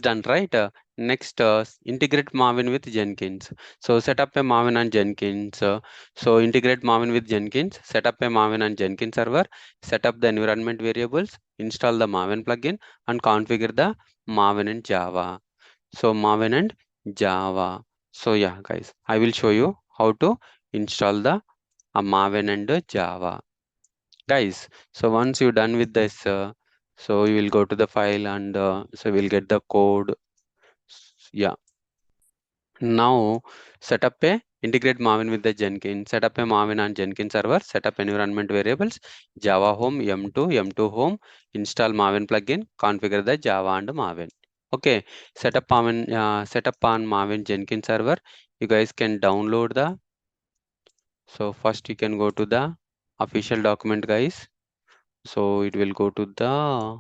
done, right? Next, integrate Maven with Jenkins. So set up a Maven and Jenkins. So integrate Maven with Jenkins, set up a Maven and Jenkins server, set up the environment variables, install the Maven plugin, and configure the Maven and Java. So Maven and Java. So yeah, guys, I will show you how to install the Maven and Java. Guys, so once you're done with this, so you will go to the file and so we'll get the code. Yeah. Now set up a integrate Maven with the Jenkins, set up a Maven and Jenkins server, set up environment variables, Java home, M2 home, install Maven plugin, configure the Java and Maven. Okay, set up on Maven Jenkins server. You guys can download the, so first you can go to the official document, guys. So it will go to the,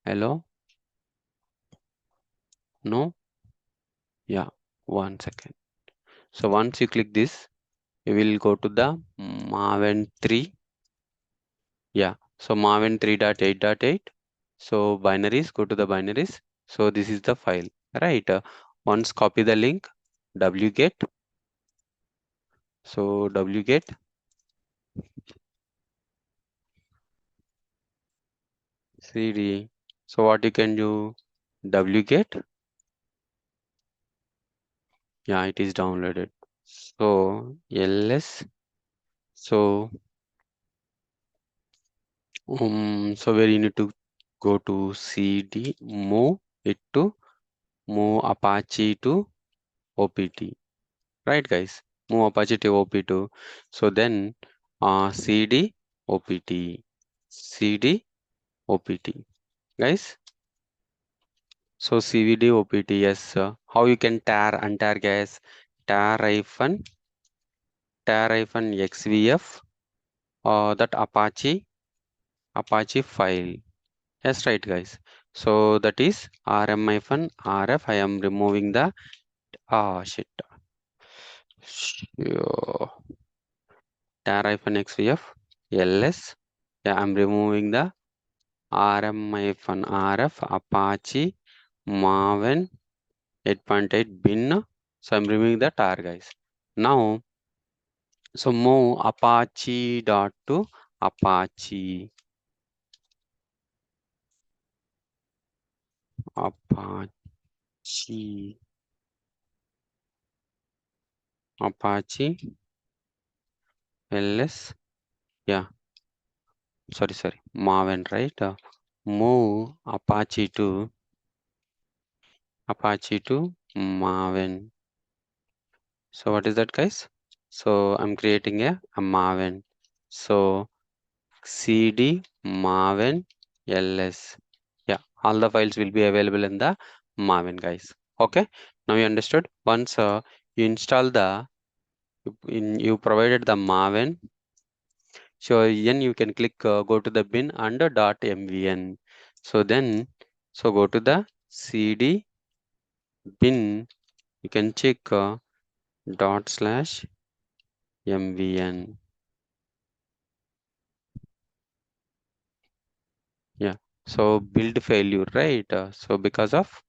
hello, no, yeah, 1 second. So once you click this, you will go to the Maven 3. Yeah, so Maven 3.8.8. So binaries, go to the binaries. So this is the file, right? Once copy the link, wget. So wget cd. So what you can do, wget. Yeah, it is downloaded. So ls. So so where you need to go to cd, move it to move Apache to OPT. Right, guys? Move Apache to OP2. So then CD OPT. CD OPT. Guys, so CVD OPT, yes. How you can tar, guys? tar XVF that Apache file. Yes, right, guys. So that is rm-rf. I am removing the shit. Sure. tar-xvf ls. Yeah, I'm removing the rm-rf Apache Maven 8.8 bin. So I'm removing the tar, guys. Now, so move Apache dot to Apache. Apache. Apache ls. Yeah, sorry. Maven, right? Move Apache to Maven. So what is that, guys? So I'm creating a Maven. So cd Maven ls. Yeah, all the files will be available in the Maven, guys. Okay, now you understood. Once you install the, you provided the Maven. So then you can click go to the bin under .mvn. So then, so go to the cd bin. You can check /mvn. Yeah. So build failure, right? So because of,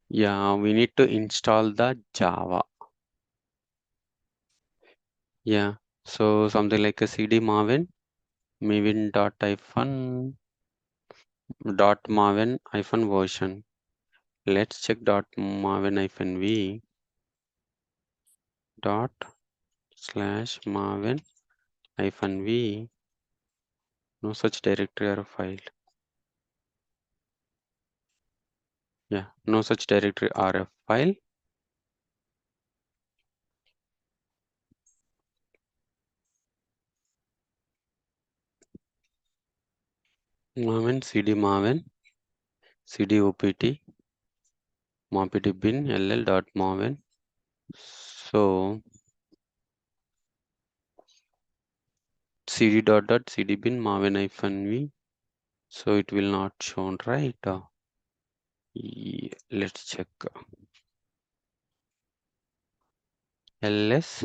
yeah, we need to install the Java. Yeah. So something like a cd Maven version. Let's check Maven-v /Maven-v. No such directory or file. Yeah, no such directory or a file. Maven cd opt bin ll.maven. So cd bin Maven-v. So it will not shown, right? Let's check. ls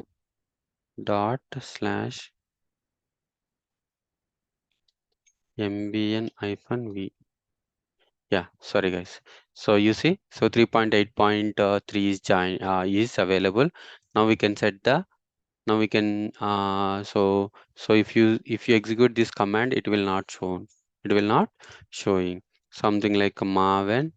/mbn-v. Yeah, sorry guys. So you see, so 3.8.3 is available. Now we can set the, now we can so if you execute this command, it will not show, it will not showing something like Maven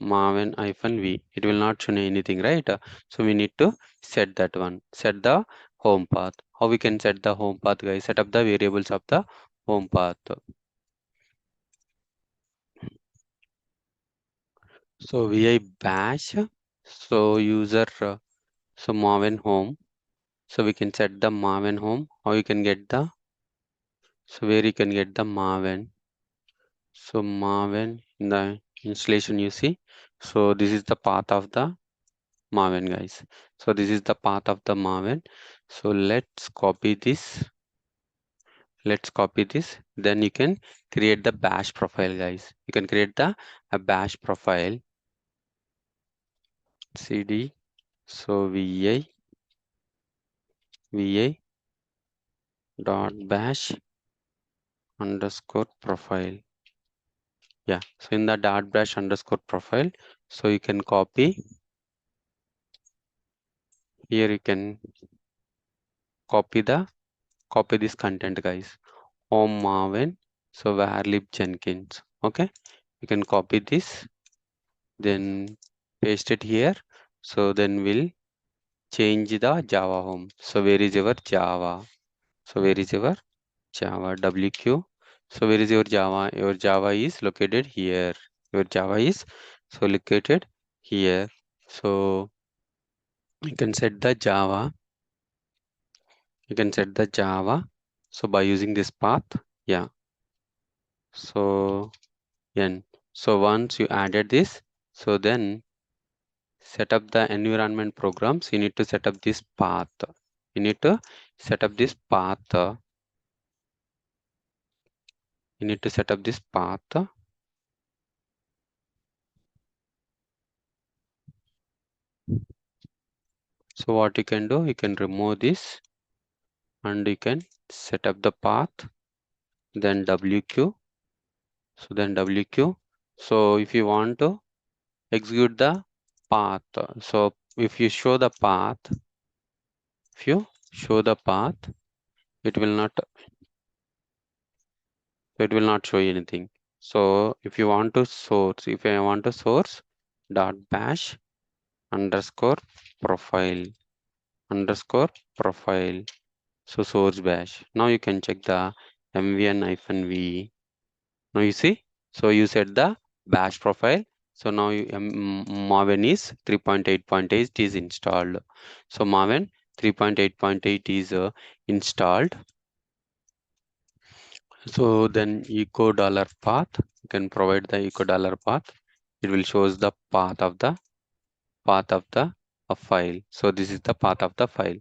hyphen v, it will not show anything, right? So we need to set that one, set the home path. How we can set the home path, guys? Set up the variables of the home path. So vi bash, so user so Maven home, so we can set the Maven home. How you can get the, so where you can get the Maven. So Maven in the installation you see. So this is the path of the Maven, guys. So this is the path of the Maven. So let's copy this. Let's copy this. Then you can create the bash profile, guys. You can create the a bash profile. cd. So vi dot bash underscore profile. Yeah. So in the dot bash underscore profile, so you can copy here. You can copy this content, guys. Home Maven. So where lib Jenkins. Okay. You can copy this, then paste it here. So then we'll change the Java home. So where is your Java? So where is your Java WQ? So where is your Java? Your Java is located here. Your Java is so located here. So you can set the Java. You can set the Java. So by using this path, yeah. So n. So once you added this, so then set up the environment programs. You need to set up this path. You need to set up this path. You need to set up this path. So what you can do, you can remove this and you can set up the path, then WQ. So then WQ. So if you want to execute the path, so if you show the path, if you show the path, it will not, it will not show anything. So if you want to source, if I want to source dot bash underscore profile underscore profile, so source bash. Now you can check the mvn-v. Now you see, so you set the bash profile. So now you, Maven is 3.8.8 is installed. So Maven 3.8.8 is installed. So then echo dollar path, you can provide the echo dollar path. It will shows the path of the file. So this is the path of the file.